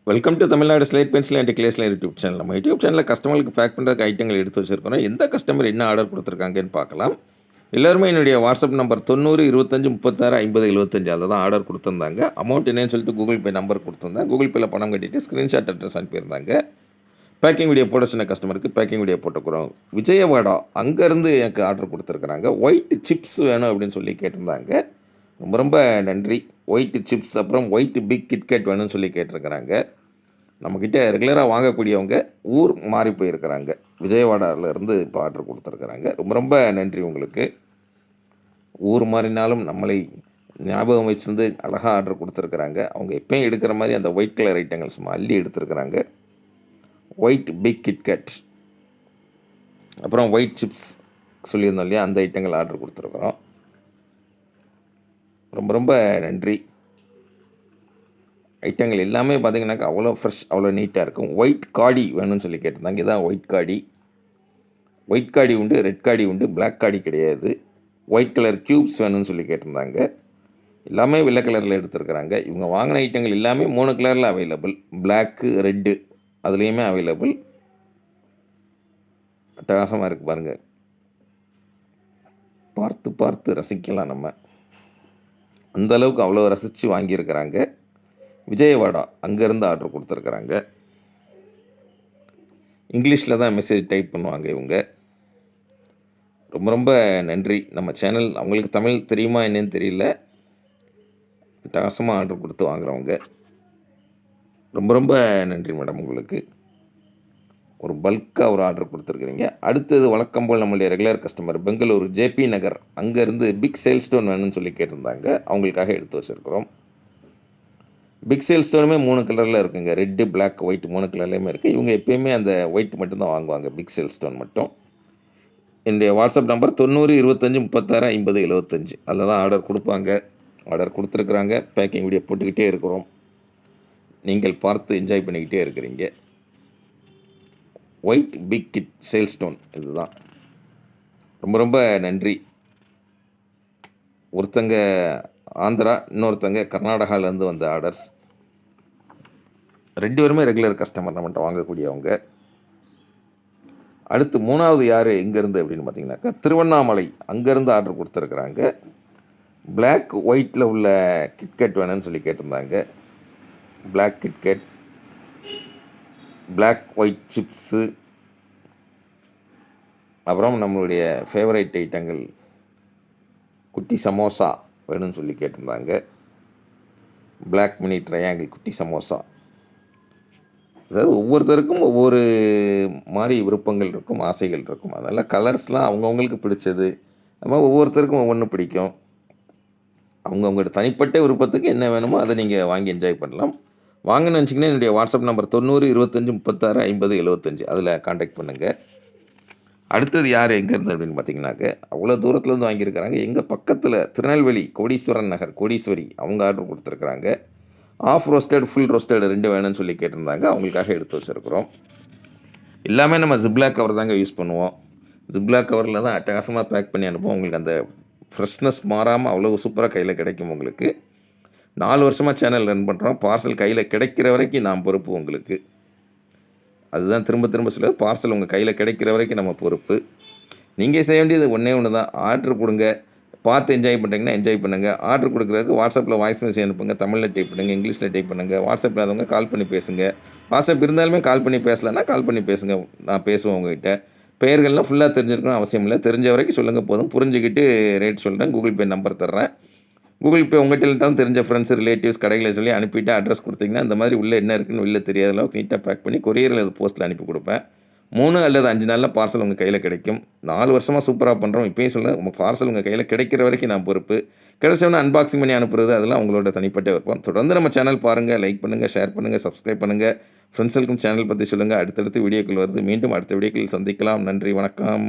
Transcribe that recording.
Welcome to Tamil Nadu slate pencil and கிளேஸ்ல YouTube channel. நம்ம YouTube சேனலில் கஸ்டமருக்கு பேக் பண்ணுறதுக்கு ஐட்டங்கள் எடுத்து வச்சுருக்கோம். எந்த கஸ்டமர் என்ன ஆர்டர் கொடுத்துருக்காங்கன்னு பார்க்கலாம். எல்லாருமே என்னுடைய வாட்ஸ்அப் நம்பர் 90 25 36 50 75 அதில் தான் ஆர்டர் கொடுத்துருந்தாங்க. அமௌண்ட் என்னன்னு சொல்லிட்டு கூகுள் பே நம்பர் கொடுத்துருந்தேன். கூகுள் பேயில் பணம் கட்டிட்டு ஸ்க்ரீன்ஷாட் அட்ரஸ் அனுப்பியிருந்தாங்க. பேக்கிங் வீடியோ போட சொன்ன கஸ்டமருக்கு பேக்கிங் வீடியோ போட்டுக்கிறோம். விஜயவாடா அங்கேருந்து எனக்கு ஆர்டர் கொடுத்துருக்குறாங்க. ஒயிட் சிப்ஸ் வேணும் அப்படின்னு சொல்லி கேட்டிருந்தாங்க. ரொம்ப ரொம்ப நன்றி. ஒயிட் சிப்ஸ் அப்புறம் ஒயிட் பிக் கிட்கேட் வேணும்னு சொல்லி கேட்டிருக்கிறாங்க. நம்மக்கிட்ட ரெகுலராக வாங்கக்கூடியவங்க ஊர் மாறி போயிருக்கிறாங்க. விஜயவாடாவிலேருந்து இப்போ ஆர்டர் கொடுத்துருக்குறாங்க. ரொம்ப ரொம்ப நன்றி உங்களுக்கு. ஊர் மாறினாலும் நம்மளை ஞாபகம் வச்சுருந்து அழகாக ஆர்டர் கொடுத்துருக்குறாங்க. அவங்க எப்பயும் எடுக்கிற மாதிரி அந்த ஒயிட் கலர் ஐட்டங்கள் சும்மா அள்ளி எடுத்துருக்குறாங்க. ஒயிட் பிக் கிட்கேட் அப்புறம் ஒயிட் சிப்ஸ் சொல்லியிருந்தோம் இல்லையா, அந்த ஐட்டங்கள் ஆர்டர் கொடுத்துருக்குறோம். ரொம்ப ரொம்ப நன்றி. ஐட்டங்கள் எல்லாமே பார்த்திங்கனாக்கா அவ்வளோ ஃப்ரெஷ், அவ்வளோ நீட்டாக இருக்கும். ஒயிட் காடி வேணும்னு சொல்லி கேட்டிருந்தாங்க. இதான் ஒயிட் காடி. ஒயிட் காடி உண்டு, ரெட் காடி உண்டு, பிளாக் காடி கிடையாது. ஒயிட் கலர் க்யூப்ஸ் வேணும்னு சொல்லி கேட்டிருந்தாங்க. எல்லாமே வெள்ளை கலரில் எடுத்துருக்குறாங்க. இவங்க வாங்கின ஐட்டங்கள் எல்லாமே 3 கலரில் அவைலபிள். பிளாக்கு, ரெட்டு அதுலேயுமே அவைலபிள். அட்டகாசமாக இருக்குது பாருங்கள். பார்த்து பார்த்து ரசிக்கலாம் நம்ம. அந்தளவுக்கு அவ்வளோ ரசித்து வாங்கியிருக்கிறாங்க. விஜயவாடா அங்கேருந்து ஆர்டர் கொடுத்துருக்குறாங்க. இங்கிலீஷில் தான் மெசேஜ் டைப் பண்ணுவாங்க இவங்க. ரொம்ப ரொம்ப நன்றி. நம்ம சேனல் அவங்களுக்கு தமிழ் தெரியுமா என்னன்னு தெரியல. அட்டகாசமாக ஆர்டர் கொடுத்து வாங்குகிறவங்க. ரொம்ப ரொம்ப நன்றி மேடம். உங்களுக்கு ஒரு பல்காக ஒரு ஆர்டர் கொடுத்துருக்குறீங்க. அடுத்தது வழக்கம் போல் நம்மளுடைய ரெகுலர் கஸ்டமர் பெங்களூர் ஜேபி நகர் அங்கேருந்து பிக் சேல் ஸ்டோன் வேணும்னு சொல்லி கேட்டிருந்தாங்க. அவங்களுக்காக எடுத்து வச்சுருக்குறோம். பிக் சேல் ஸ்டோனுமே 3 கலரில் இருக்குங்க. ரெட்டு, பிளாக், ஒயிட் 3 கலர்லேயுமே இருக்குது. இவங்க எப்போயுமே அந்த ஒயிட் மட்டும்தான் வாங்குவாங்க, பிக் சேல் ஸ்டோன் மட்டும். என்னுடைய வாட்ஸ்அப் நம்பர் 90 25 36 50 75 அதில் தான் ஆர்டர் கொடுப்பாங்க. ஆர்டர் கொடுத்துருக்குறாங்க. பேக்கிங் வீடியோ போட்டுக்கிட்டே இருக்கிறோம். நீங்கள் பார்த்து என்ஜாய் பண்ணிக்கிட்டே இருக்கிறீங்க. White big kit sale stone இதுதான். ரொம்ப ரொம்ப நன்றி. ஒருத்தங்க ஆந்திரா, இன்னொருத்தங்க கர்நாடகாவிலேருந்து வந்த ஆர்டர்ஸ். 2 பேருமே ரெகுலர் கஸ்டமர் நம்மகிட்ட வாங்கக்கூடியவங்க. அடுத்து 3வது யார் எங்கேருந்து அப்படின்னு பார்த்தீங்கன்னாக்கா திருவண்ணாமலை அங்கேருந்து ஆர்டர் கொடுத்துருக்குறாங்க. பிளாக் ஒயிட்டில் உள்ள கிட்கேட் வேணும்னு சொல்லி கேட்டிருந்தாங்க. Black KitKat, black white chips, அப்புறம் நம்மளுடைய ஃபேவரைட் ஐட்டங்கள் குட்டி சமோசா வேணும்னு சொல்லி கேட்டிருந்தாங்க. பிளாக் மினி ட்ரையாங்கிள் குட்டி சமோசா. அதாவது ஒவ்வொருத்தருக்கும் ஒவ்வொரு மாதிரி விருப்பங்கள் இருக்கும், ஆசைகள் இருக்கும். அதனால் கலர்ஸ்லாம் அவங்கவுங்களுக்கு பிடிச்சது. அது மாதிரி ஒவ்வொருத்தருக்கும் ஒவ்வொன்று பிடிக்கும். அவங்கவுங்களோட தனிப்பட்ட விருப்பத்துக்கு என்ன வேணுமோ அதை நீங்கள் வாங்கி என்ஜாய் பண்ணலாம். வாங்கன்னு நினச்சிங்கன்னா என்னுடைய வாட்ஸ்அப் நம்பர் 90 25 36 50 75 அதில் காண்டாக்ட் பண்ணுங்கள். அடுத்தது யார் எங்கேருந்து அப்படின்னு பார்த்தீங்கன்னாக்க அவ்வளோ தூரத்துலேருந்து வாங்கியிருக்கிறாங்க. எங்கள் பக்கத்தில் திருநெல்வேலி கோடீஸ்வரன் நகர் கோடீஸ்வரி அவங்க ஆர்டர் கொடுத்துருக்குறாங்க. ஆஃப் ரோஸ்டட், ஃபுல் ரோஸ்டட் 2 வேணும்னு சொல்லி கேட்டிருந்தாங்க. அவங்களுக்காக எடுத்து வச்சுருக்குறோம். எல்லாமே நம்ம ஜிப்லாக் கவர் தாங்க யூஸ் பண்ணுவோம். ஜிப்லாக் கவரில் தான் அட்டகாசமாக பேக் பண்ணி அனுப்புவோம். உங்களுக்கு அந்த ஃப்ரெஷ்னஸ் மாறாமல் அவ்வளோ சூப்பராக கையில் கிடைக்கும் உங்களுக்கு. 4 வருஷமாக சேனல் ரன் பண்ணுறோம். பார்சல் கையில் கிடைக்கிற வரைக்கும் நான் பொறுப்பு உங்களுக்கு. அதுதான் திரும்ப திரும்ப சொல்லுவது. பார்சல் உங்கள் கையில் கிடைக்கிற வரைக்கும் நம்ம பொறுப்பு. நீங்கள் செய்ய வேண்டியது ஒன்றே ஒன்று தான். ஆர்டர் கொடுங்க. பார்த்து என்ஜாய் பண்ணுறீங்கன்னா என்ஜாய் பண்ணுங்கள். ஆர்டர் கொடுக்குறதுக்கு வாட்ஸ்அப்பில் வாய்ஸ் மெசேஜ் அனுப்புங்க. தமிழில் டைப் பண்ணுங்கள், இங்கிலீஷில் டைப் பண்ணுங்கள். வாட்ஸ்அப் இல்லாதவங்க கால் பண்ணி பேசுங்க. வாட்ஸ்அப் இருந்தாலுமே கால் பண்ணி பேசலைன்னா கால் பண்ணி பேசுங்க. நான் பேசுவேன் உங்ககிட்ட. பெயர்கள்லாம் ஃபுல்லாக தெரிஞ்சிருக்கணும் அவசியம் இல்லை. தெரிஞ்ச வரைக்கும் சொல்லுங்கள் போதும். புரிஞ்சுக்கிட்டு ரேட் சொல்கிறேன். கூகுள் பே நம்பர் தர்றேன். கூகுள் பே உங்கள்கிட்ட இருந்தாலும் தெரிஞ்ச ஃப்ரெண்ட்ஸ், ரிலேட்டிவ்ஸ், கடைகளை சொல்லி அனுப்பிட்டு அட்ரஸ் கொடுத்தீங்கன்னா இந்த மாதிரி உள்ளே என்ன இருக்குன்னு வெளில தெரியாத அளவுக்கு நீட்டாக பேக் பண்ணி கொரியரில் அது போஸ்ட்டில் அனுப்பி கொடுப்பேன். 3 அல்லது 5 நாளில் பார்சல் உங்கள் கையில் கிடைக்கும். 4 வருஷமாக சூப்பராக பண்ணுறோம். இப்போயும் சொல்ல உங்கள் பார்சல் உங்கள் கையில் கிடைக்கிற வரைக்கும் நான் பொறுப்பு. கிடைச்சவொன்னே அன்பாக்சிங் பண்ணி அனுப்புறது அதெல்லாம் உங்களோட தனிப்பட்ட விருப்பம். தொடர்ந்து நம்ம சேனல் பாருங்கள், லைக் பண்ணுங்கள், ஷேர் பண்ணுங்கள், சப்ஸ்கிரைப் பண்ணுங்கள். ஃப்ரெண்ட்ஸுக்கும் சேனல் பற்றி சொல்லுங்கள். அடுத்தடுத்து வீடியோக்கள் வருது. மீண்டும் அடுத்த வீடியோக்களில் சந்திக்கலாம். நன்றி, வணக்கம்.